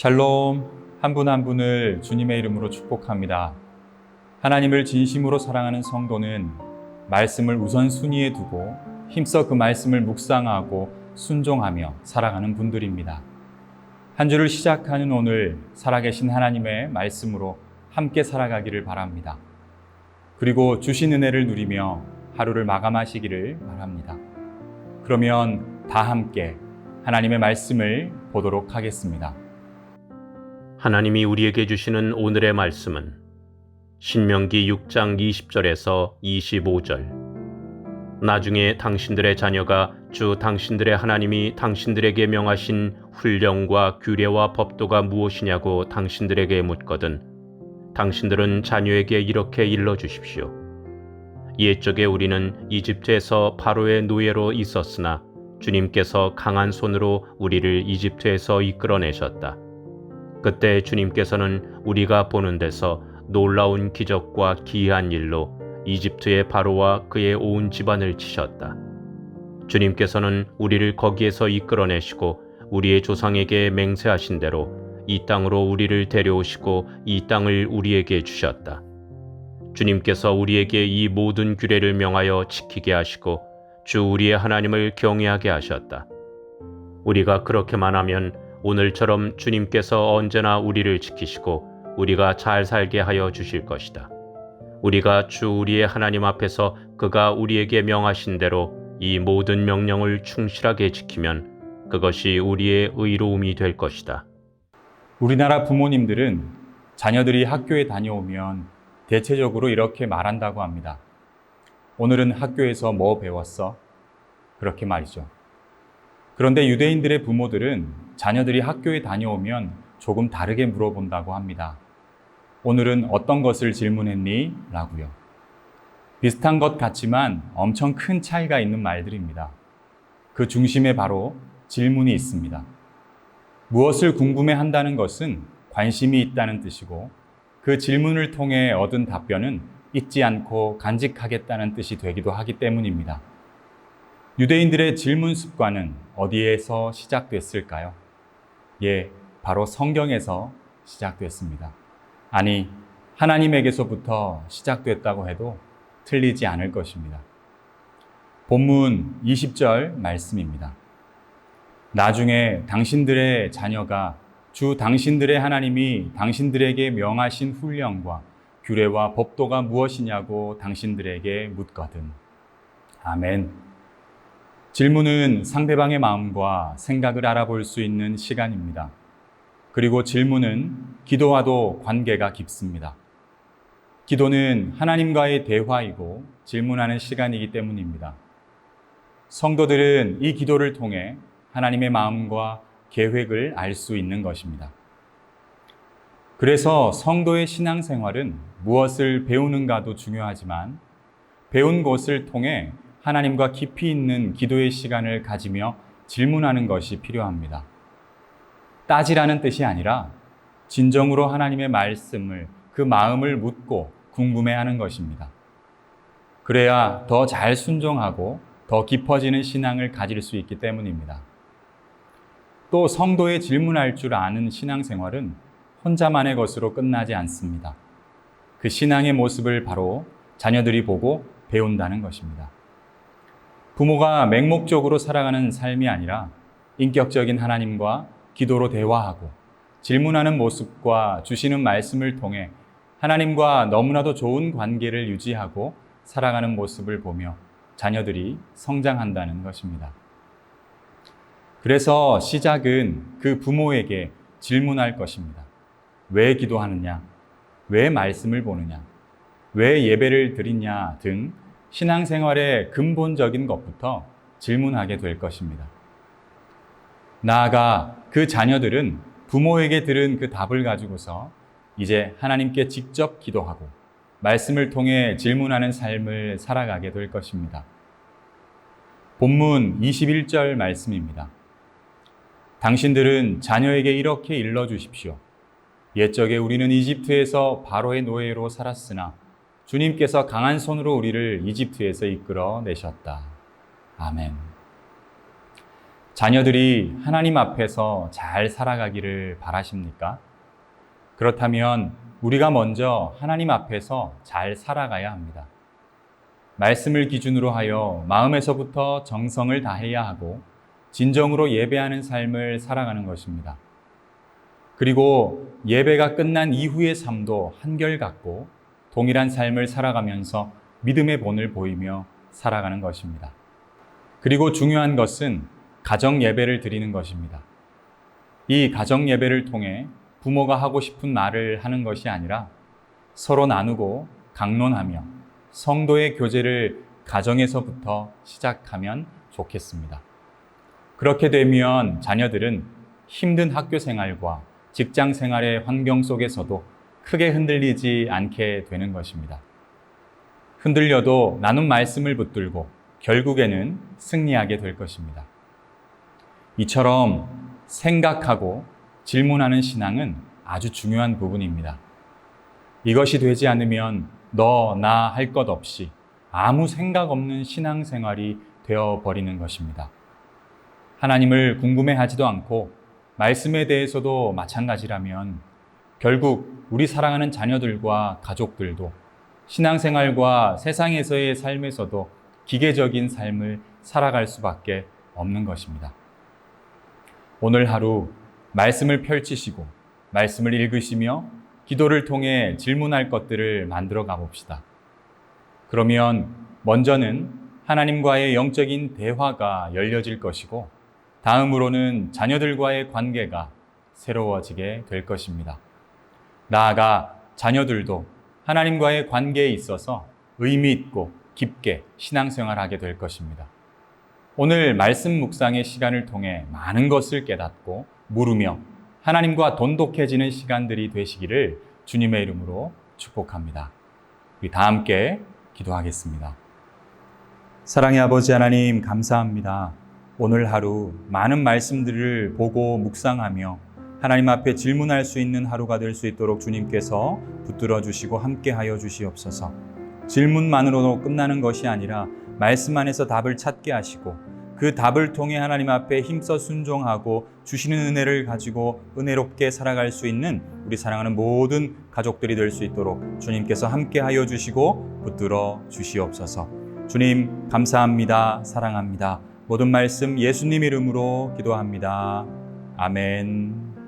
샬롬, 한 분 한 분을 주님의 이름으로 축복합니다. 하나님을 진심으로 사랑하는 성도는 말씀을 우선순위에 두고 힘써 그 말씀을 묵상하고 순종하며 살아가는 분들입니다. 한 주를 시작하는 오늘 살아계신 하나님의 말씀으로 함께 살아가기를 바랍니다. 그리고 주신 은혜를 누리며 하루를 마감하시기를 바랍니다. 그러면 다 함께 하나님의 말씀을 보도록 하겠습니다. 하나님이 우리에게 주시는 오늘의 말씀은 신명기 6장 20절에서 25절. 나중에 당신들의 자녀가 주 당신들의 하나님이 당신들에게 명하신 훈령과 규례와 법도가 무엇이냐고 당신들에게 묻거든 당신들은 자녀에게 이렇게 일러 주십시오. 옛적에 우리는 이집트에서 바로의 노예로 있었으나 주님께서 강한 손으로 우리를 이집트에서 이끌어내셨다. 그때 주님께서는 우리가 보는 데서 놀라운 기적과 기이한 일로 이집트의 바로와 그의 온 집안을 치셨다. 주님께서는 우리를 거기에서 이끌어내시고 우리의 조상에게 맹세하신 대로 이 땅으로 우리를 데려오시고 이 땅을 우리에게 주셨다. 주님께서 우리에게 이 모든 규례를 명하여 지키게 하시고 주 우리의 하나님을 경외하게 하셨다. 우리가 그렇게만 하면 오늘처럼 주님께서 언제나 우리를 지키시고 우리가 잘 살게 하여 주실 것이다. 우리가 주 우리의 하나님 앞에서 그가 우리에게 명하신 대로 이 모든 명령을 충실하게 지키면 그것이 우리의 의로움이 될 것이다. 우리나라 부모님들은 자녀들이 학교에 다녀오면 대체적으로 이렇게 말한다고 합니다. 오늘은 학교에서 뭐 배웠어? 그렇게 말이죠. 그런데 유대인들의 부모들은 자녀들이 학교에 다녀오면 조금 다르게 물어본다고 합니다. 오늘은 어떤 것을 질문했니? 라고요. 비슷한 것 같지만 엄청 큰 차이가 있는 말들입니다. 그 중심에 바로 질문이 있습니다. 무엇을 궁금해한다는 것은 관심이 있다는 뜻이고 그 질문을 통해 얻은 답변은 잊지 않고 간직하겠다는 뜻이 되기도 하기 때문입니다. 유대인들의 질문 습관은 어디에서 시작됐을까요? 바로 성경에서 시작됐습니다. 아니, 하나님에게서부터 시작됐다고 해도 틀리지 않을 것입니다. 본문 20절 말씀입니다. 나중에 당신들의 자녀가 주 당신들의 하나님이 당신들에게 명하신 훈령과 규례와 법도가 무엇이냐고 당신들에게 묻거든. 아멘. 질문은 상대방의 마음과 생각을 알아볼 수 있는 시간입니다. 그리고 질문은 기도와도 관계가 깊습니다. 기도는 하나님과의 대화이고 질문하는 시간이기 때문입니다. 성도들은 이 기도를 통해 하나님의 마음과 계획을 알 수 있는 것입니다. 그래서 성도의 신앙생활은 무엇을 배우는가도 중요하지만 배운 것을 통해 하나님과 깊이 있는 기도의 시간을 가지며 질문하는 것이 필요합니다. 따지라는 뜻이 아니라 진정으로 하나님의 말씀을 그 마음을 묻고 궁금해하는 것입니다. 그래야 더 잘 순종하고 더 깊어지는 신앙을 가질 수 있기 때문입니다. 또 성도의 질문할 줄 아는 신앙생활은 혼자만의 것으로 끝나지 않습니다. 그 신앙의 모습을 바로 자녀들이 보고 배운다는 것입니다. 부모가 맹목적으로 살아가는 삶이 아니라 인격적인 하나님과 기도로 대화하고 질문하는 모습과 주시는 말씀을 통해 하나님과 너무나도 좋은 관계를 유지하고 살아가는 모습을 보며 자녀들이 성장한다는 것입니다. 그래서 시작은 그 부모에게 질문할 것입니다. 왜 기도하느냐? 왜 말씀을 보느냐? 왜 예배를 드리냐? 등 신앙생활의 근본적인 것부터 질문하게 될 것입니다. 나아가 그 자녀들은 부모에게 들은 그 답을 가지고서 이제 하나님께 직접 기도하고 말씀을 통해 질문하는 삶을 살아가게 될 것입니다. 본문 21절 말씀입니다. 당신들은 자녀에게 이렇게 일러 주십시오. 옛적에 우리는 이집트에서 바로의 노예로 살았으나 주님께서 강한 손으로 우리를 이집트에서 이끌어 내셨다. 아멘. 자녀들이 하나님 앞에서 잘 살아가기를 바라십니까? 그렇다면 우리가 먼저 하나님 앞에서 잘 살아가야 합니다. 말씀을 기준으로 하여 마음에서부터 정성을 다해야 하고 진정으로 예배하는 삶을 살아가는 것입니다. 그리고 예배가 끝난 이후의 삶도 한결같고 동일한 삶을 살아가면서 믿음의 본을 보이며 살아가는 것입니다. 그리고 중요한 것은 가정 예배를 드리는 것입니다. 이 가정 예배를 통해 부모가 하고 싶은 말을 하는 것이 아니라 서로 나누고 강론하며 성도의 교제를 가정에서부터 시작하면 좋겠습니다. 그렇게 되면 자녀들은 힘든 학교 생활과 직장 생활의 환경 속에서도 크게 흔들리지 않게 되는 것입니다. 흔들려도 나눈 말씀을 붙들고 결국에는 승리하게 될 것입니다. 이처럼 생각하고 질문하는 신앙은 아주 중요한 부분입니다. 이것이 되지 않으면 너, 나 할 것 없이 아무 생각 없는 신앙생활이 되어버리는 것입니다. 하나님을 궁금해하지도 않고 말씀에 대해서도 마찬가지라면 결국 우리 사랑하는 자녀들과 가족들도 신앙생활과 세상에서의 삶에서도 기계적인 삶을 살아갈 수밖에 없는 것입니다. 오늘 하루 말씀을 펼치시고 말씀을 읽으시며 기도를 통해 질문할 것들을 만들어 가봅시다. 그러면 먼저는 하나님과의 영적인 대화가 열려질 것이고 다음으로는 자녀들과의 관계가 새로워지게 될 것입니다. 나아가 자녀들도 하나님과의 관계에 있어서 의미 있고 깊게 신앙생활하게 될 것입니다. 오늘 말씀 묵상의 시간을 통해 많은 것을 깨닫고 물으며 하나님과 돈독해지는 시간들이 되시기를 주님의 이름으로 축복합니다. 우리 다 함께 기도하겠습니다. 사랑의 아버지 하나님 감사합니다. 오늘 하루 많은 말씀들을 보고 묵상하며 하나님 앞에 질문할 수 있는 하루가 될 수 있도록 주님께서 붙들어 주시고 함께하여 주시옵소서. 질문만으로도 끝나는 것이 아니라 말씀 안에서 답을 찾게 하시고 그 답을 통해 하나님 앞에 힘써 순종하고 주시는 은혜를 가지고 은혜롭게 살아갈 수 있는 우리 사랑하는 모든 가족들이 될 수 있도록 주님께서 함께하여 주시고 붙들어 주시옵소서. 주님 감사합니다. 사랑합니다. 모든 말씀 예수님 이름으로 기도합니다. 아멘.